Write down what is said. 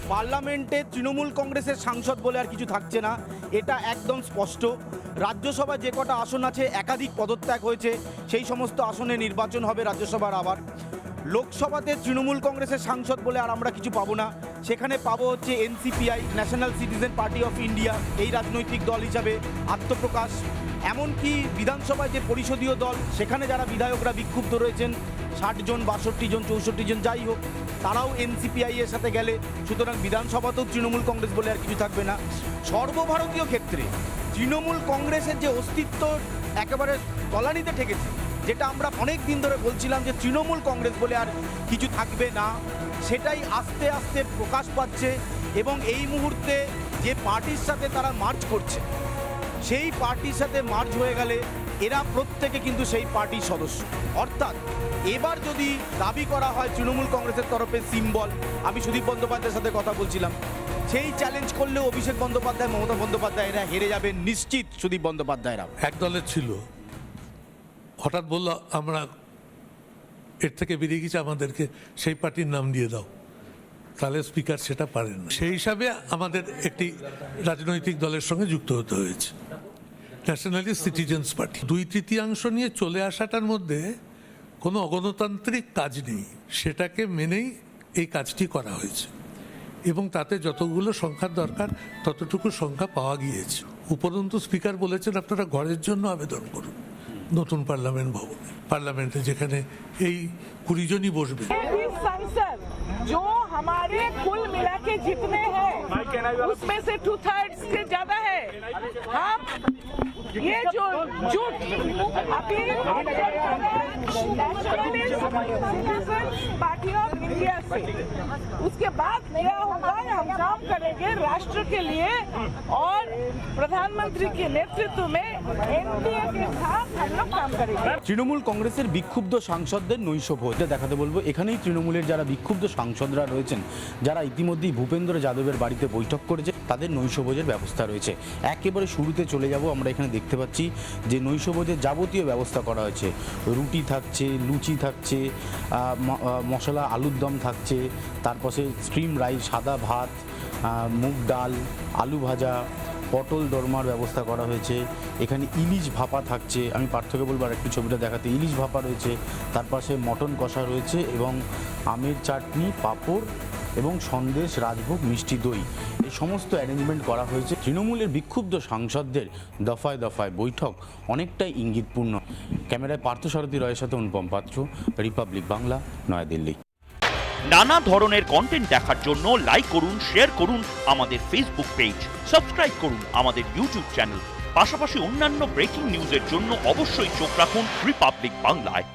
পার্লামেন্টে তৃণমূল কংগ্রেসের সাংসদ বলে আর কিছু থাকছে না, এটা একদম স্পষ্ট। রাজ্যসভায় যে কটা আসন আছে একাধিক পদত্যাগ হয়েছে, সেই সমস্ত আসনে নির্বাচন হবে রাজ্যসভার। আবার লোকসভাতে তৃণমূল কংগ্রেসের সাংসদ বলে আর আমরা কিছু পাবো না, সেখানে পাবো হচ্ছে NCPI, National Citizen Party of India, এই রাজনৈতিক দল হিসাবে আত্মপ্রকাশ। এমনকি বিধানসভায় যে পরিষদীয় দল, সেখানে যারা বিধায়করা বিক্ষুব্ধ রয়েছেন 60 জন, 62 জন, 64 জন, যাই হোক, তারাও এনসিপিআই এর সাথে গেলে, সুতরাং বিধানসভাতেও তৃণমূল কংগ্রেস বলে আর কিছু থাকবে না। সর্বভারতীয় ক্ষেত্রে তৃণমূল কংগ্রেসের যে অস্তিত্ব একেবারে তলানিতে ঠেকেছে, যেটা আমরা অনেক দিন ধরে বলছিলাম যে তৃণমূল কংগ্রেস বলে আর কিছু থাকবে না, সেটাই আস্তে আস্তে প্রকাশ পাচ্ছে। এবং এই মুহূর্তে যে পার্টির সাথে তারা মার্চ করছে, সেই পার্টির সাথে মার্চ হয়ে গেলে এরা প্রত্যেকে কিন্তু সেই পার্টির সদস্য। অর্থাৎ এবার যদি দাবি করা হয় তৃণমূল কংগ্রেসের তরফে সিম্বল, আমি সুদীপ বন্দ্যোপাধ্যায়ের সাথে কথা বলছিলাম, সেই চ্যালেঞ্জ করলেও অভিষেক বন্দ্যোপাধ্যায়, মমতা বন্দ্যোপাধ্যায়রা হেরে যাবেন নিশ্চিত। সুদীপ বন্দ্যোপাধ্যায়রা এক দলের ছিল, হঠাৎ বললো আমরা এর থেকে বেরিয়ে গেছি, আমাদেরকে সেই পার্টির নাম দিয়ে দাও, তাহলে স্পিকার সেটা পারেন না। সেই হিসাবে আমাদের একটি রাজনৈতিক দলের সঙ্গে যুক্ত হতে হয়েছে, ন্যাশনালিস্ট সিটিজেন্স পার্টি। 2/3 নিয়ে চলে আসাটার মধ্যে কোনো অগণতান্ত্রিক কাজ নেই, সেটাকে মেনেই এই কাজটি করা হয়েছে এবং তাতে যতগুলো সংখ্যার দরকার ততটুকু সংখ্যা পাওয়া গিয়েছে। উপরন্তু স্পিকার বলেছেন আপনারা ঘরের জন্য আবেদন করুন নতুন পার্লামেন্ট ভবনে, পার্লামেন্টে যেখানে এই 20 জনই বসবে। जो हमारे कुल मिला के जितने हैं उसमें से 2/3 से ज्यादा है। हम ये जो जुट अपील पार्टी ऑफ इंडिया से, उसके बाद क्या होगा, हम काम करेंगे राष्ट्र के लिए और प्रधानमंत्री के नेतृत्व में एनडीए के साथ हम लोग काम करेंगे। তৃণমূল কংগ্রেসের বিক্ষুব্ধ সাংসদদের নৈশভোজ দেখাতে বলবো। এখানেই তৃণমূলের যারা বিক্ষুব্ধ সাংসদরা রয়েছেন, যারা ইতিমধ্যেই ভূপেন্দ্র যাদবের বাড়িতে বৈঠক করেছে, তাদের নৈশভোজের ব্যবস্থা রয়েছে। একেবারে শুরুতে চলে যাব, আমরা এখানে দেখতে পাচ্ছি যে নৈশভোজের যাবতীয় ব্যবস্থা করা হয়েছে। রুটি থাকছে, লুচি থাকছে, মশলা আলুর দম থাকছে, তারপরে স্ট্রিম রাইস, সাদা ভাত, মুগ ডাল, আলু ভাজা, পটল দোরমার ব্যবস্থা করা হয়েছে। এখানে ইলিশ ভাপা থাকছে, আমি পার্থক্য বলবো আর একটু ছবিটা দেখাতে। ইলিশ ভাপা রয়েছে, তার পাশে মটন কষা রয়েছে এবং আমের চাটনি, পাঁপড় এবং সন্দেশ, রাজভোগ, মিষ্টি দই, এই সমস্ত অ্যারেঞ্জমেন্ট করা হয়েছে। তৃণমূলের বিক্ষুব্ধ সাংসদদের দফায় দফায় বৈঠক অনেকটাই ইঙ্গিতপূর্ণ। ক্যামেরায় পার্থসারথী রয়ের সাথে অনুপম পাত্র, রিপাবলিক বাংলা, নয়াদিল্লি। নানা ধরনের কন্টেন্ট দেখার জন্য লাইক করুন, শেয়ার করুন আমাদের ফেসবুক পেজ, সাবস্ক্রাইব করুন আমাদের ইউটিউব চ্যানেল। পাশাপাশি অন্যান্য ব্রেকিং নিউজের জন্য অবশ্যই চোখ রাখুন রিপাবলিক বাংলায়।